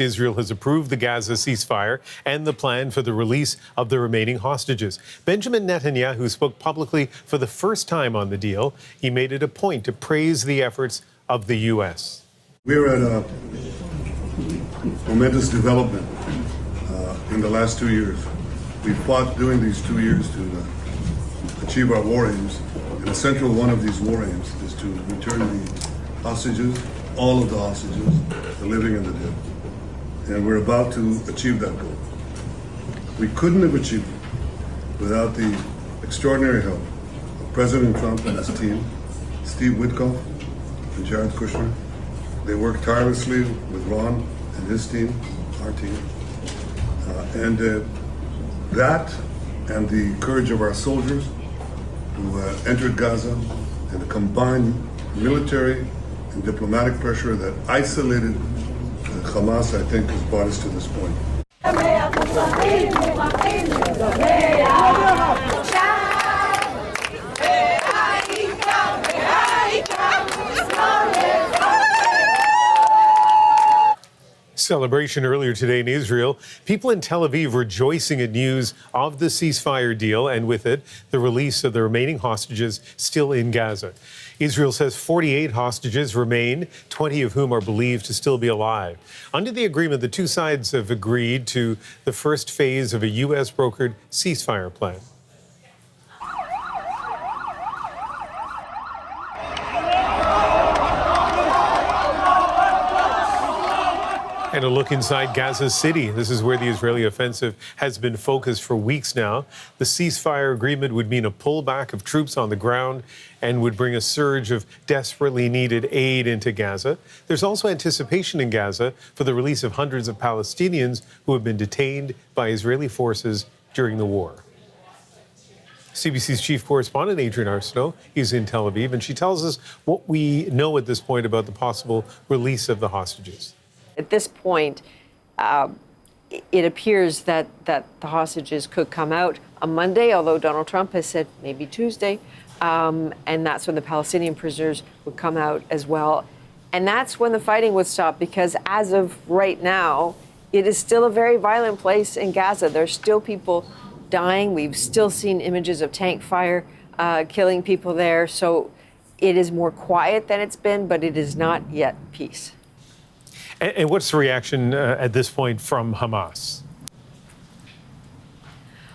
Israel has approved the Gaza ceasefire and the plan for the release of the remaining hostages. Benjamin Netanyahu spoke publicly for the first time on the deal. He made it a point to praise the efforts of the U.S. We're at a momentous development in the last 2 years. We fought during these 2 years to achieve our war aims. And a central one of these war aims is to return the hostages, all of the hostages, the living and the dead. And we're about to achieve that goal. We couldn't have achieved it without the extraordinary help of President Trump and his team, Steve Witkoff and Jared Kushner. They worked tirelessly with Ron and his team, our team. That and the courage of our soldiers who entered Gaza and the combined military and diplomatic pressure that isolated Hamas, I think, has brought us to this point. Celebration earlier today in Israel. People in Tel Aviv rejoicing at news of the ceasefire deal and with it, the release of the remaining hostages still in Gaza. Israel says 48 hostages remain, 20 of whom are believed to still be alive. Under the agreement, the two sides have agreed to the first phase of a U.S.-brokered ceasefire plan. And a look inside Gaza City. This is where the Israeli offensive has been focused for weeks now. The ceasefire agreement would mean a pullback of troops on the ground and would bring a surge of desperately needed aid into Gaza. There's also anticipation in Gaza for the release of hundreds of Palestinians who have been detained by Israeli forces during the war. CBC's chief correspondent, Adrienne Arsenault, is in Tel Aviv, and she tells us what we know at this point about the possible release of the hostages. At this point, it appears that the hostages could come out on Monday, although Donald Trump has said maybe Tuesday, and that's when the Palestinian prisoners would come out as well. And that's when the fighting would stop, because as of right now, it is still a very violent place in Gaza. There's still people dying. We've still seen images of tank fire killing people there. So it is more quiet than it's been, but it is not yet peace. And what's the reaction at this point from Hamas?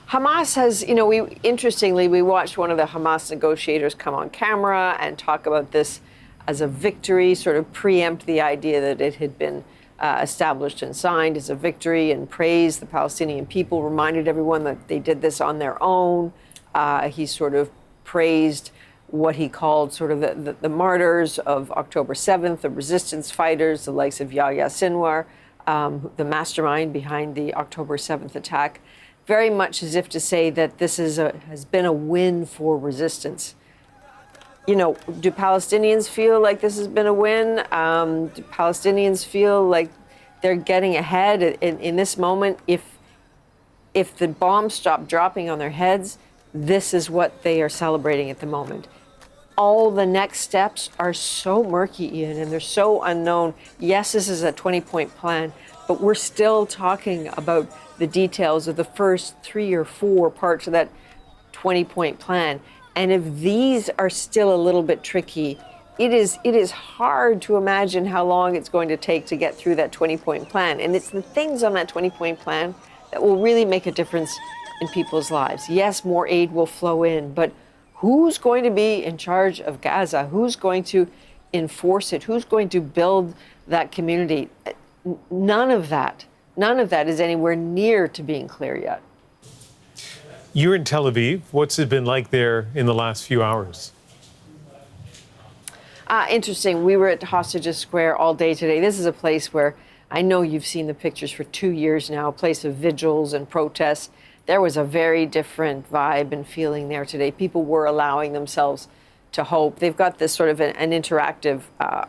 Hamas has, interestingly, we watched one of the Hamas negotiators come on camera and talk about this as a victory, sort of preempt the idea that it had been established and signed as a victory, and praised the Palestinian people, reminded everyone that they did this on their own. He sort of praised what he called sort of the martyrs of October 7th, the resistance fighters, the likes of Yahya Sinwar, the mastermind behind the October 7th attack, very much as if to say that this has been a win for resistance. Do Palestinians feel like this has been a win? Do Palestinians feel like they're getting ahead in this moment? If the bombs stop dropping on their heads, this is what they are celebrating at the moment. All the next steps are so murky, Ian, and they're so unknown. Yes, this is a 20-point plan, but we're still talking about the details of the first 3 or 4 parts of that 20-point plan. And if these are still a little bit tricky, it is hard to imagine how long it's going to take to get through that 20-point plan. And it's the things on that 20-point plan that will really make a difference in people's lives. Yes, more aid will flow in, but who's going to be in charge of Gaza? Who's going to enforce it? Who's going to build that community? None of that is anywhere near to being clear yet. You're in Tel Aviv. What's it been like there in the last few hours? Interesting. We were at Hostages Square all day today. This is a place where I know you've seen the pictures for 2 years now, a place of vigils and protests. There was a very different vibe and feeling there today. People were allowing themselves to hope. They've got this sort of an interactive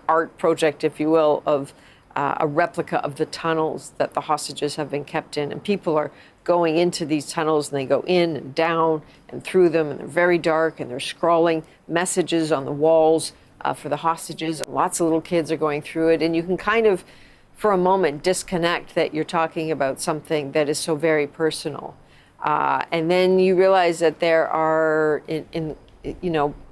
art project, if you will, of a replica of the tunnels that the hostages have been kept in. And people are going into these tunnels, and they go in and down and through them, and they're very dark, and they're scrawling messages on the walls for the hostages. Lots of little kids are going through it, and you can kind of for a moment disconnect that you're talking about something that is so very personal. And then you realize that there are,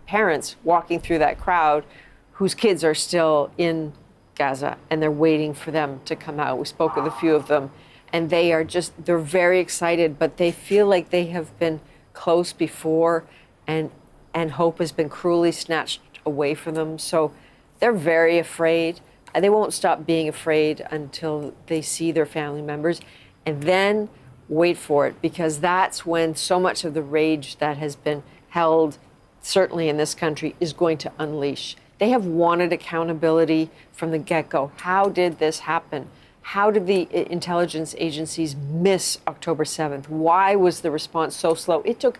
parents walking through that crowd whose kids are still in Gaza and they're waiting for them to come out. We spoke with a few of them, and they're very excited, but they feel like they have been close before, and hope has been cruelly snatched away from them. So they're very afraid. They won't stop being afraid until they see their family members. And then wait for it, because that's when so much of the rage that has been held, certainly in this country, is going to unleash. They have wanted accountability from the get-go. How did this happen? How did the intelligence agencies miss October 7th? Why was the response so slow? It took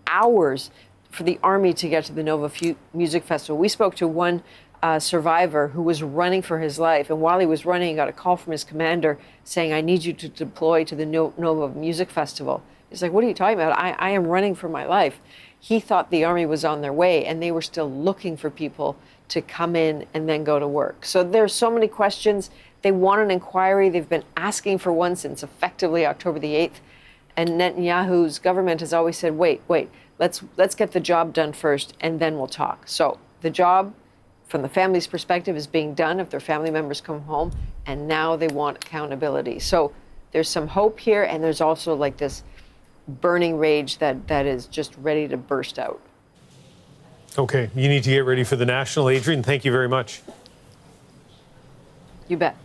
hours for the army to get to the Nova Music Festival. We spoke to one survivor who was running for his life, and while he was running, he got a call from his commander saying, "I need you to deploy to the Nova Music Festival." He's like, "What are you talking about? I am running for my life." He thought the army was on their way, and they were still looking for people to come in and then go to work. So there's so many questions. They want an inquiry. They've been asking for one since effectively October the 8th. And Netanyahu's government has always said, wait, let's get the job done first, and then we'll talk. So the job, from the family's perspective, is being done if their family members come home, and now they want accountability. So there's some hope here, and there's also like this burning rage that is just ready to burst out. Okay, you need to get ready for the National. Adrian, thank you very much. You bet.